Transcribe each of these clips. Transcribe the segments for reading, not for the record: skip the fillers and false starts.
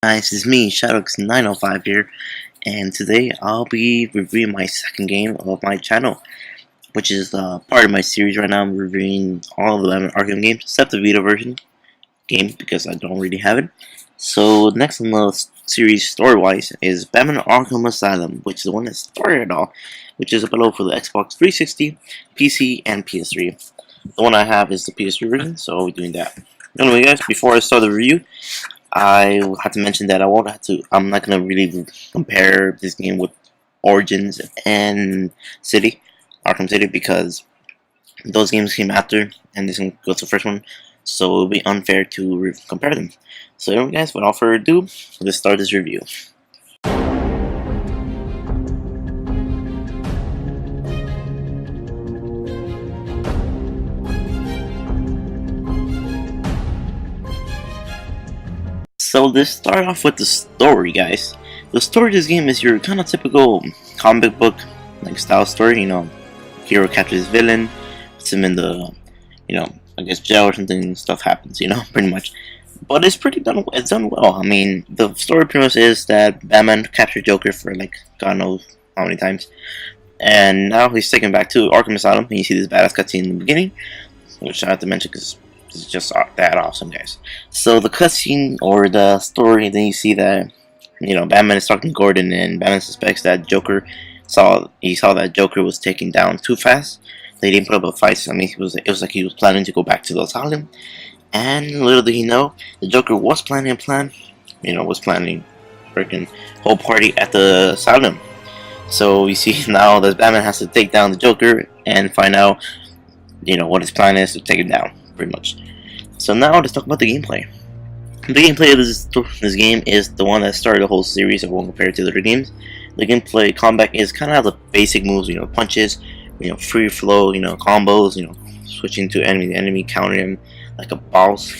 Guys, it's me, ShadowX905 here, and today I'll be reviewing my second game of my channel, which is part of my series right now. I'm reviewing all of the Batman Arkham games, except the Vita version game, because I don't really have it. So, next on the series, story-wise, is Batman Arkham Asylum, which is the one that started it all, which is available for the Xbox 360, PC, and PS3. The one I have is the PS3 version, so I'll be doing that. Anyway, guys, before I start the review, I have to mention that I'm not gonna really compare this game with Origins and Arkham City, because those games came after, and this one goes the first one, so it'll be unfair to compare them. So anyway, guys, without further ado, let's start this review. So let's start off with the story, guys. The story of this game is your kind of typical comic book like style story. Hero captures his villain, puts him in the, I guess jail or something. Stuff happens, pretty much. But it's It's done well. I mean, the story premise is that Batman captured Joker for like God knows how many times, and now he's taken back to Arkham Asylum. And you see this badass cutscene in the beginning, which I have to mention because it's just that awesome, guys. So the cutscene or the story, then you see that Batman is talking to Gordon, and Batman suspects that he saw that Joker was taken down too fast. They didn't put up a fight. I mean, it was like he was planning to go back to the asylum, and little did he know, the Joker was planning freaking whole party at the asylum. So you see now that Batman has to take down the Joker and find out what his plan is to take him down, pretty much. So now let's talk about the gameplay. The gameplay of this game is the one that started the whole series. I won't compare it to the other games. The gameplay combat is kind of the basic moves, punches, free flow, combos, switching to enemy, countering him like a boss,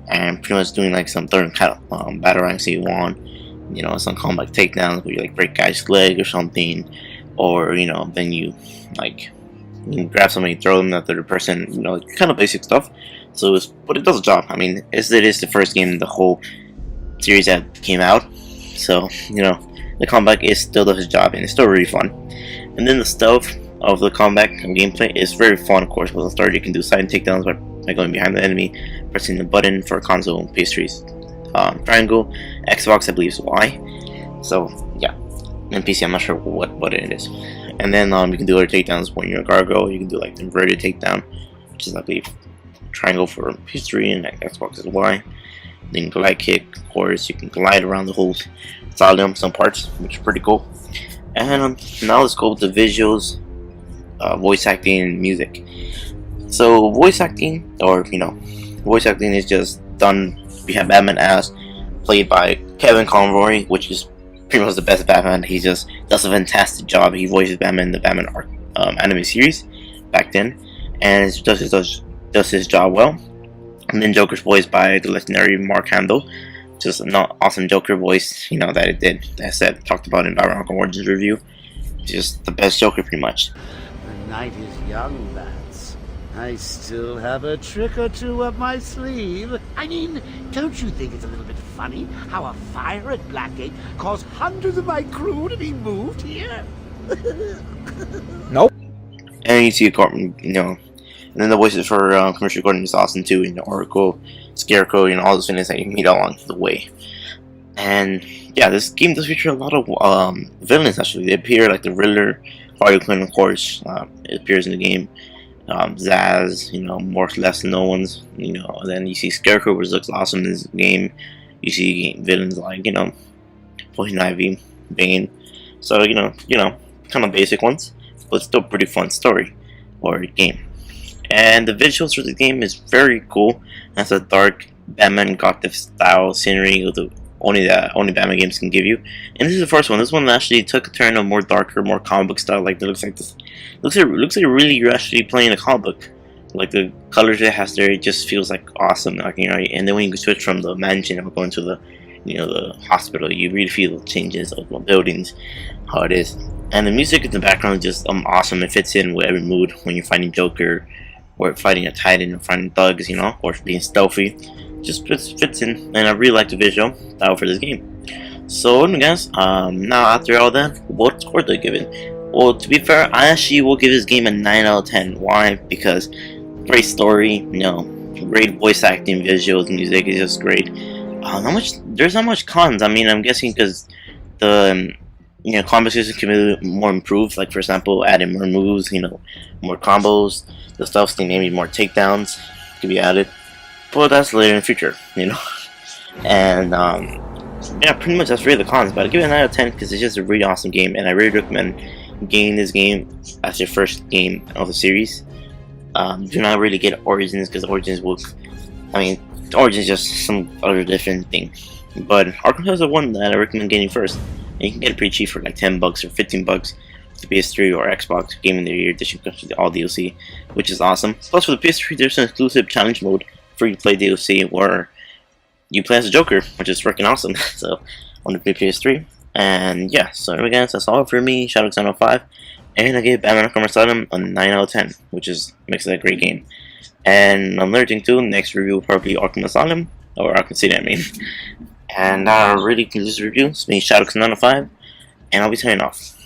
and pretty much doing like some certain kind of battle ranks that you want. Some combat takedowns where you like break guys' leg or something, or then you grab somebody, throw them at the other person, kind of basic stuff. But it does the job. I mean, it is the first game in the whole series that came out, so the combat still does its job, and it's still really fun. And then the stealth of the combat and gameplay is very fun, of course. With the start, you can do side takedowns by going behind the enemy, pressing the button for console, PS3's triangle, Xbox I believe is Y. So yeah, and PC I'm not sure what it is. And then you can do other takedowns when you're a gargoyle. You can do like the inverted takedown, which is I believe triangle for PS3, and Xbox is Y. Then glide kick, of course, you can glide around the whole asylum, some parts, which is pretty cool. And now let's go with the visuals, voice acting, and music. So voice acting is just done. We have Batman as played by Kevin Conroy, which is pretty much the best Batman. He just does a fantastic job. He voices Batman in the Batman anime series back then, and does his job well. And then Joker's voiced by the legendary Mark Hamill, just an awesome Joker voice, that it did. As I talked about in Batman Arkham Origins review, just the best Joker, pretty much. The night is young, Bats. I still have a trick or two up my sleeve. I mean, don't you think it's a little bit funny how a fire at Blackgate caused hundreds of my crew to be moved here? Nope. And you see Gordon, and then the voices for Commissioner Gordon is awesome too. Oracle, Scarecrow, all those villains that you meet along the way. And yeah, this game does feature a lot of villains. Actually, they appear like the Riddler, Harley Quinn, of course. It appears in the game. Zaz, more or less known ones. And then you see Scarecrow, which looks awesome in this game. You see villains like Poison Ivy, Bane. So kind of basic ones, but still pretty fun story or game. And the visuals for the game is very cool. That's a dark Batman Gothic style scenery with only Batman games can give you. And this is the first one. This one actually took a turn of more darker, more comic book style. Like it looks like this. Looks like really you're actually playing a comic book. Like the colors it has there, it just feels like awesome. Like, and then when you switch from the mansion or going to the hospital, you really feel the changes of the buildings, how it is. And the music in the background is just awesome. It fits in with every mood when you're fighting Joker, or fighting a titan, or fighting thugs, or being stealthy. Just fits in, and I really like the visual style for this game. So guys, now after all that, what score do I give it? Well, to be fair, I actually will give this game a 9 out of 10. Why? Because great story, great voice acting, visuals, music is just great. There's not much cons. I mean, I'm guessing because the combat system can be more improved. Like for example, adding more moves, more combos. The stuff's maybe more takedowns could be added, but that's later in the future, And yeah, pretty much that's really the cons. But I give it a 9 out of 10 because it's just a really awesome game, and I really recommend getting this game as your first game of the series. Do not really get Origins because Origins Origins is just some other different thing. But Arkham Asylum is the one that I recommend getting first. And you can get it pretty cheap for like $10 or $15 for the PS3 or Xbox Game of the Year edition comes with all DLC, which is awesome. Plus for the PS3, there's an exclusive challenge mode free to play DLC where you play as a Joker, which is freaking awesome. So on the PS3. And yeah, so anyway guys, that's all for me, ShadowX905. And I gave Batman Arkham Asylum a 9 out of 10, which makes it a great game. And another thing too, next review will probably be Arkham Asylum, or Arkham City, I mean. And really, this review, it's me, ShadowX905, and I'll be signing off.